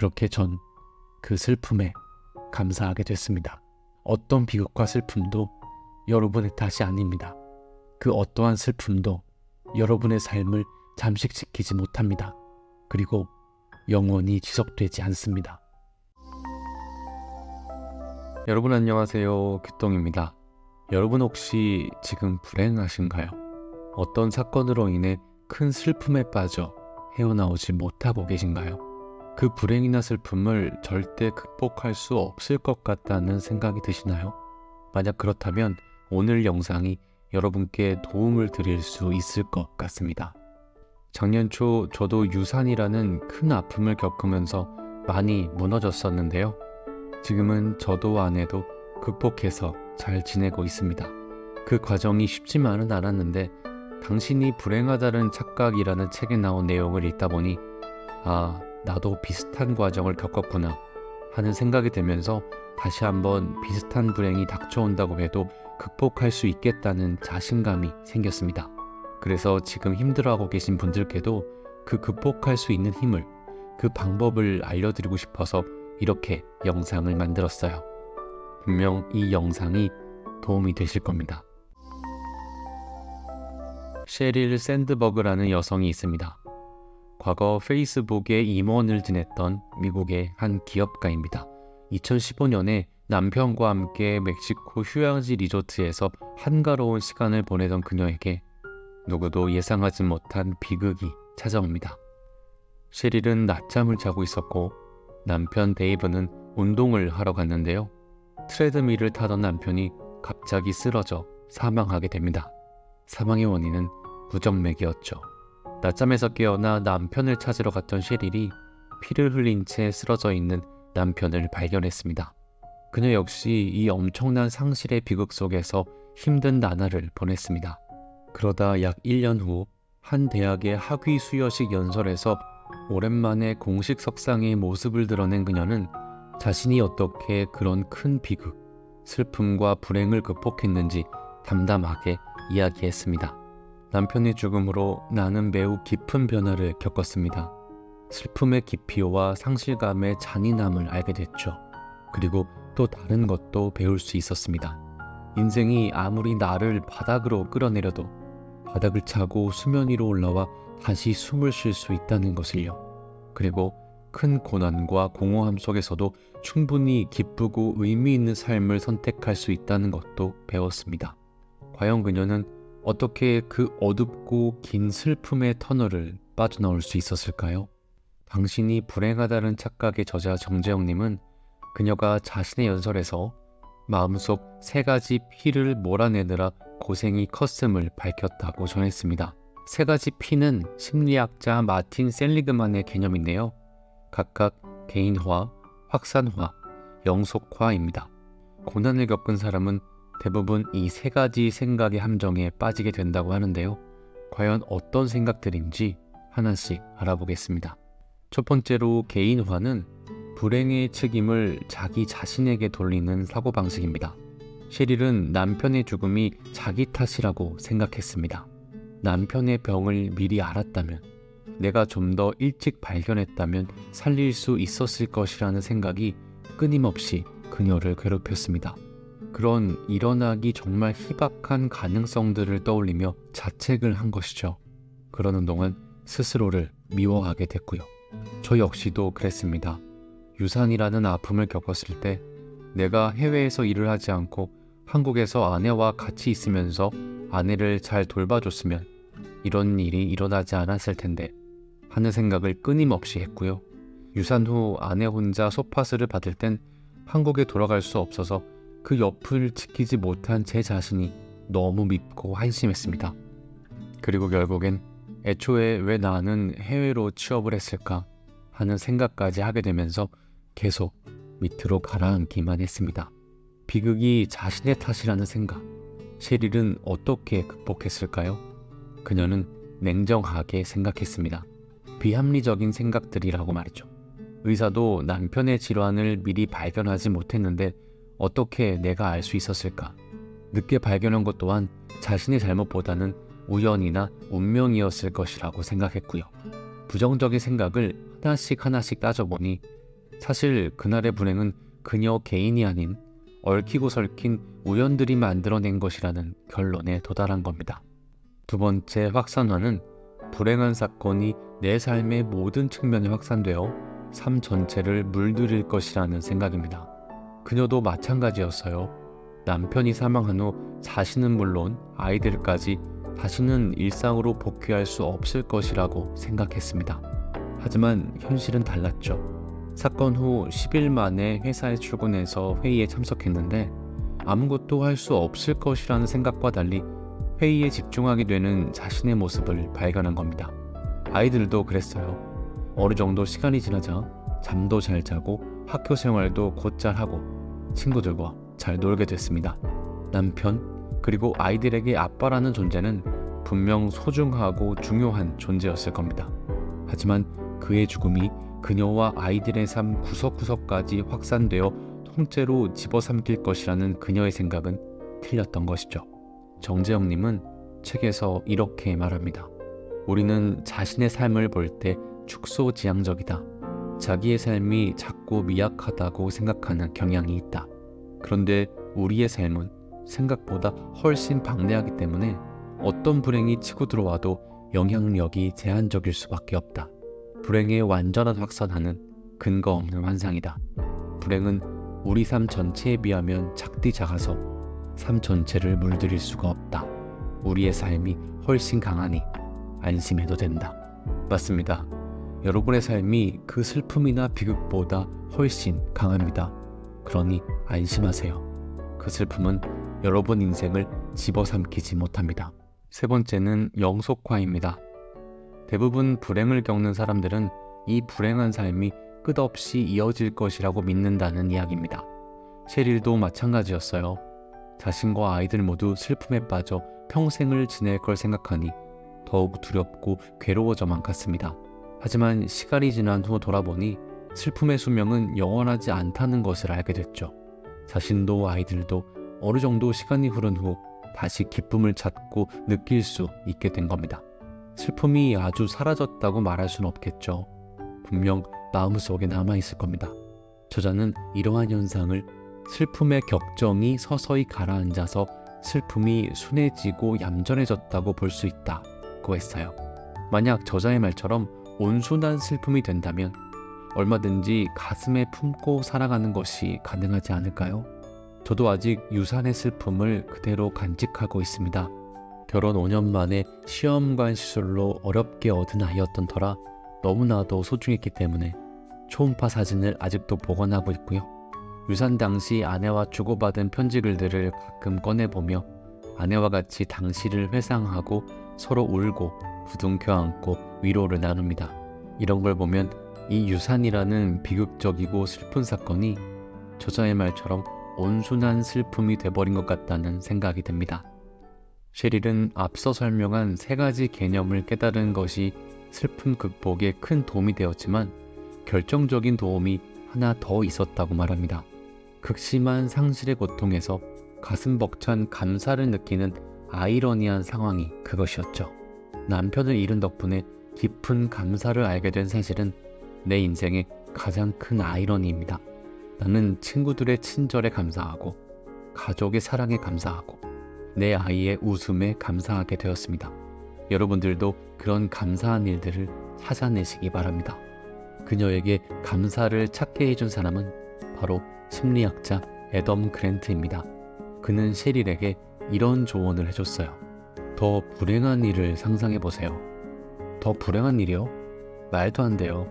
그렇게 전 그 슬픔에 감사하게 됐습니다. 어떤 비극과 슬픔도 여러분의 탓이 아닙니다. 그 어떠한 슬픔도 여러분의 삶을 잠식시키지 못합니다. 그리고 영원히 지속되지 않습니다. 여러분 안녕하세요. 규똥입니다. 여러분 혹시 지금 불행하신가요? 어떤 사건으로 인해 큰 슬픔에 빠져 헤어나오지 못하고 계신가요? 그 불행이나 슬픔을 절대 극복할 수 없을 것 같다는 생각이 드시나요? 만약 그렇다면 오늘 영상이 여러분께 도움을 드릴 수 있을 것 같습니다. 작년 초 저도 유산이라는 큰 아픔을 겪으면서 많이 무너졌었는데요. 지금은 저도 아내도 극복해서 잘 지내고 있습니다. 그 과정이 쉽지만은 않았는데 당신이 불행하다는 착각이라는 책에 나온 내용을 읽다 보니 나도 비슷한 과정을 겪었구나 하는 생각이 들면서 다시 한번 비슷한 불행이 닥쳐온다고 해도 극복할 수 있겠다는 자신감이 생겼습니다. 그래서 지금 힘들어하고 계신 분들께도 그 극복할 수 있는 힘을, 그 방법을 알려드리고 싶어서 이렇게 영상을 만들었어요. 분명 이 영상이 도움이 되실 겁니다. 셰릴 샌드버그라는 여성이 있습니다. 과거 페이스북의 임원을 지냈던 미국의 한 기업가입니다. 2015년에 남편과 함께 멕시코 휴양지 리조트에서 한가로운 시간을 보내던 그녀에게 누구도 예상하지 못한 비극이 찾아옵니다. 셰릴은 낮잠을 자고 있었고 남편 데이브는 운동을 하러 갔는데요. 트레드밀을 타던 남편이 갑자기 쓰러져 사망하게 됩니다. 사망의 원인은 부정맥이었죠. 낮잠에서 깨어나 남편을 찾으러 갔던 셰릴이 피를 흘린 채 쓰러져 있는 남편을 발견했습니다. 그녀 역시 이 엄청난 상실의 비극 속에서 힘든 나날을 보냈습니다. 그러다 약 1년 후 한 대학의 학위 수여식 연설에서 오랜만에 공식 석상의 모습을 드러낸 그녀는 자신이 어떻게 그런 큰 비극, 슬픔과 불행을 극복했는지 담담하게 이야기했습니다. 남편의 죽음으로 나는 매우 깊은 변화를 겪었습니다. 슬픔의 깊이와 상실감의 잔인함을 알게 됐죠. 그리고 또 다른 것도 배울 수 있었습니다. 인생이 아무리 나를 바닥으로 끌어내려도 바닥을 차고 수면 위로 올라와 다시 숨을 쉴 수 있다는 것을요. 그리고 큰 고난과 공허함 속에서도 충분히 기쁘고 의미 있는 삶을 선택할 수 있다는 것도 배웠습니다. 과연 그녀는 어떻게 그 어둡고 긴 슬픔의 터널을 빠져나올 수 있었을까요? 당신이 불행하다는 착각의 저자 정재영님은 그녀가 자신의 연설에서 마음속 3가지 P를 몰아내느라 고생이 컸음을 밝혔다고 전했습니다. 3가지 P는 심리학자 마틴 셀리그만의 개념인데요. 각각 개인화, 확산화, 영속화입니다. 고난을 겪은 사람은 대부분 이 3가지 생각의 함정에 빠지게 된다고 하는데요. 과연 어떤 생각들인지 하나씩 알아보겠습니다. 첫 번째로 개인화는 불행의 책임을 자기 자신에게 돌리는 사고방식입니다. 셰릴은 남편의 죽음이 자기 탓이라고 생각했습니다. 남편의 병을 미리 알았다면, 내가 좀 더 일찍 발견했다면 살릴 수 있었을 것이라는 생각이 끊임없이 그녀를 괴롭혔습니다. 그런 일어나기 정말 희박한 가능성들을 떠올리며 자책을 한 것이죠. 그러는 동안 스스로를 미워하게 됐고요. 저 역시도 그랬습니다. 유산이라는 아픔을 겪었을 때 내가 해외에서 일을 하지 않고 한국에서 아내와 같이 있으면서 아내를 잘 돌봐줬으면 이런 일이 일어나지 않았을 텐데 하는 생각을 끊임없이 했고요. 유산 후 아내 혼자 소파스를 받을 땐 한국에 돌아갈 수 없어서 그 옆을 지키지 못한 제 자신이 너무 밉고 한심했습니다. 그리고 결국엔 애초에 왜 나는 해외로 취업을 했을까 하는 생각까지 하게 되면서 계속 밑으로 가라앉기만 했습니다. 비극이 자신의 탓이라는 생각, 셰릴은 어떻게 극복했을까요? 그녀는 냉정하게 생각했습니다. 비합리적인 생각들이라고 말이죠. 의사도 남편의 질환을 미리 발견하지 못했는데 어떻게 내가 알 수 있었을까? 늦게 발견한 것 또한 자신의 잘못보다는 우연이나 운명이었을 것이라고 생각했고요. 부정적인 생각을 하나씩 따져보니 사실 그날의 불행은 그녀 개인이 아닌 얽히고 설킨 우연들이 만들어낸 것이라는 결론에 도달한 겁니다. 두 번째 확산화는 불행한 사건이 내 삶의 모든 측면에 확산되어 삶 전체를 물들일 것이라는 생각입니다. 그녀도 마찬가지였어요. 남편이 사망한 후 자신은 물론 아이들까지 다시는 일상으로 복귀할 수 없을 것이라고 생각했습니다. 하지만 현실은 달랐죠. 사건 후 10일 만에 회사에 출근해서 회의에 참석했는데 아무것도 할 수 없을 것이라는 생각과 달리 회의에 집중하게 되는 자신의 모습을 발견한 겁니다. 아이들도 그랬어요. 어느 정도 시간이 지나자 잠도 잘 자고 학교 생활도 곧잘 하고 친구들과 잘 놀게 됐습니다. 남편 그리고 아이들에게 아빠라는 존재는 분명 소중하고 중요한 존재였을 겁니다. 하지만 그의 죽음이 그녀와 아이들의 삶 구석구석까지 확산되어 통째로 집어삼킬 것이라는 그녀의 생각은 틀렸던 것이죠. 정재영님은 책에서 이렇게 말합니다. 우리는 자신의 삶을 볼 때 축소지향적이다. 자기의 삶이 작고 미약하다고 생각하는 경향이 있다. 그런데 우리의 삶은 생각보다 훨씬 방대하기 때문에 어떤 불행이 치고 들어와도 영향력이 제한적일 수밖에 없다. 불행의 완전한 확산화는 근거 없는 환상이다. 불행은 우리 삶 전체에 비하면 작디 작아서 삶 전체를 물들일 수가 없다. 우리의 삶이 훨씬 강하니 안심해도 된다. 맞습니다. 여러분의 삶이 그 슬픔이나 비극보다 훨씬 강합니다. 그러니 안심하세요. 그 슬픔은 여러분 인생을 집어삼키지 못합니다. 세 번째는 영속화입니다. 대부분 불행을 겪는 사람들은 이 불행한 삶이 끝없이 이어질 것이라고 믿는다는 이야기입니다. 셰릴도 마찬가지였어요. 자신과 아이들 모두 슬픔에 빠져 평생을 지낼 걸 생각하니 더욱 두렵고 괴로워져만 갔습니다. 하지만 시간이 지난 후 돌아보니 슬픔의 수명은 영원하지 않다는 것을 알게 됐죠. 자신도 아이들도 어느 정도 시간이 흐른 후 다시 기쁨을 찾고 느낄 수 있게 된 겁니다. 슬픔이 아주 사라졌다고 말할 수는 없겠죠. 분명 마음속에 남아있을 겁니다. 저자는 이러한 현상을 슬픔의 격정이 서서히 가라앉아서 슬픔이 순해지고 얌전해졌다고 볼 수 있다고 했어요. 만약 저자의 말처럼 온순한 슬픔이 된다면 얼마든지 가슴에 품고 살아가는 것이 가능하지 않을까요? 저도 아직 유산의 슬픔을 그대로 간직하고 있습니다. 결혼 5년 만에 시험관 시술로 어렵게 얻은 아이였던 터라 너무나도 소중했기 때문에 초음파 사진을 아직도 보관하고 있고요. 유산 당시 아내와 주고받은 편지글들을 가끔 꺼내보며 아내와 같이 당시를 회상하고 서로 울고 부둥켜 안고 위로를 나눕니다. 이런 걸 보면 이 유산이라는 비극적이고 슬픈 사건이 저자의 말처럼 온순한 슬픔이 돼버린 것 같다는 생각이 듭니다. 셰릴은 앞서 설명한 세 가지 개념을 깨달은 것이 슬픔 극복에 큰 도움이 되었지만 결정적인 도움이 하나 더 있었다고 말합니다. 극심한 상실의 고통에서 가슴 벅찬 감사를 느끼는 아이러니한 상황이 그것이었죠. 남편을 잃은 덕분에 깊은 감사를 알게 된 사실은 내 인생의 가장 큰 아이러니입니다. 나는 친구들의 친절에 감사하고 가족의 사랑에 감사하고 내 아이의 웃음에 감사하게 되었습니다. 여러분들도 그런 감사한 일들을 찾아내시기 바랍니다. 그녀에게 감사를 찾게 해준 사람은 바로 심리학자 애덤 그랜트입니다. 그는 셰릴에게 이런 조언을 해줬어요. 더 불행한 일을 상상해보세요. 더 불행한 일이요? 말도 안 돼요.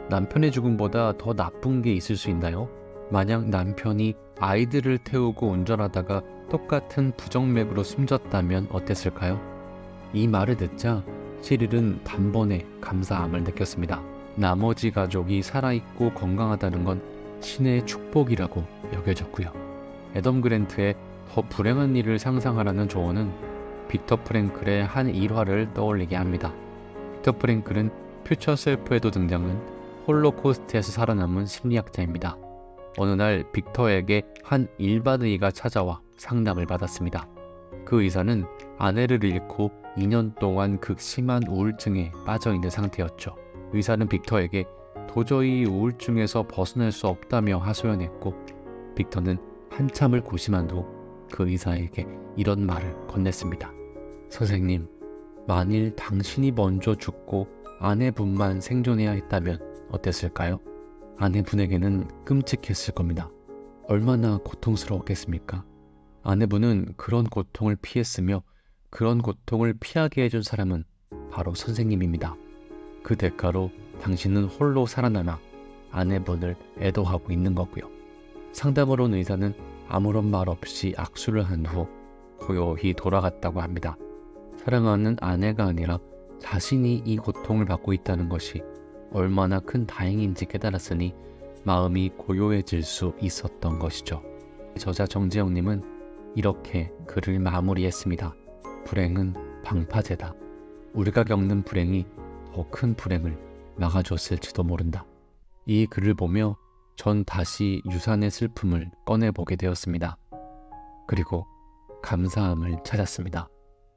남편의 죽음보다 더 나쁜 게 있을 수 있나요? 만약 남편이 아이들을 태우고 운전하다가 똑같은 부정맥으로 숨졌다면 어땠을까요? 이 말을 듣자 셰릴은 단번에 감사함을 느꼈습니다. 나머지 가족이 살아있고 건강하다는 건 신의 축복이라고 여겨졌고요. 애덤 그랜트의 더 불행한 일을 상상하라는 조언은 빅터 프랭클의 한 일화를 떠올리게 합니다. 빅터 프랭클은 퓨처 셀프에도 등장한 홀로코스트에서 살아남은 심리학자입니다. 어느 날 빅터에게 한 일반 의가 찾아와 상담을 받았습니다. 그 의사는 아내를 잃고 2년 동안 극심한 우울증에 빠져있는 상태였죠. 의사는 빅터에게 도저히 우울증에서 벗어날 수 없다며 하소연했고, 빅터는 한참을 고심한 후 그 의사에게 이런 말을 건넸습니다. 선생님, 만일 당신이 먼저 죽고 아내분만 생존해야 했다면 어땠을까요? 아내분에게는 끔찍했을 겁니다. 얼마나 고통스러웠겠습니까? 아내분은 그런 고통을 피했으며 그런 고통을 피하게 해준 사람은 바로 선생님입니다. 그 대가로 당신은 홀로 살아남아 아내분을 애도하고 있는 거고요. 상담을 온 의사는 아무런 말 없이 악수를 한 후 고요히 돌아갔다고 합니다. 사랑하는 아내가 아니라 자신이 이 고통을 받고 있다는 것이 얼마나 큰 다행인지 깨달았으니 마음이 고요해질 수 있었던 것이죠. 저자 정재영님은 이렇게 글을 마무리했습니다. 불행은 방파제다. 우리가 겪는 불행이 더 큰 불행을 막아줬을지도 모른다. 이 글을 보며 전 다시 유산의 슬픔을 꺼내보게 되었습니다. 그리고 감사함을 찾았습니다.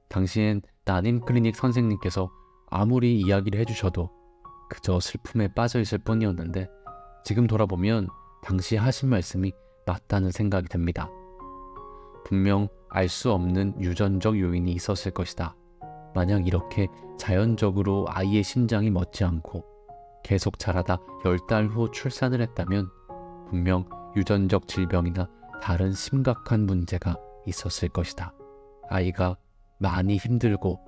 당시엔 난임클리닉 선생님께서 아무리 이야기를 해주셔도 그저 슬픔에 빠져있을 뿐이었는데 지금 돌아보면 당시 하신 말씀이 맞다는 생각이 듭니다. 분명 알 수 없는 유전적 요인이 있었을 것이다. 만약 이렇게 자연적으로 아이의 심장이 멎지 않고 계속 자라다 10달 후 출산을 했다면 분명 유전적 질병이나 다른 심각한 문제가 있었을 것이다. 아이가 많이 힘들고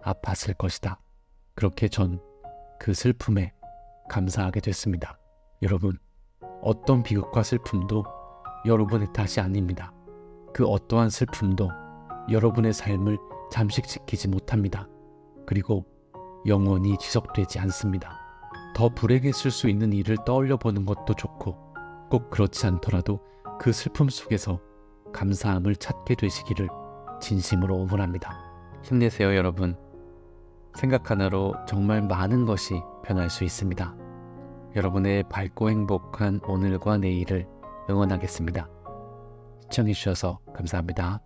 아팠을 것이다. 그렇게 전 그 슬픔에 감사하게 됐습니다. 여러분, 어떤 비극과 슬픔도 여러분의 탓이 아닙니다. 그 어떠한 슬픔도 여러분의 삶을 잠식시키지 못합니다. 그리고 영원히 지속되지 않습니다. 더 불행했을 수 있는 일을 떠올려 보는 것도 좋고 꼭 그렇지 않더라도 그 슬픔 속에서 감사함을 찾게 되시기를 진심으로 응원합니다. 힘내세요, 여러분. 생각 하나로 정말 많은 것이 변할 수 있습니다. 여러분의 밝고 행복한 오늘과 내일을 응원하겠습니다. 시청해주셔서 감사합니다.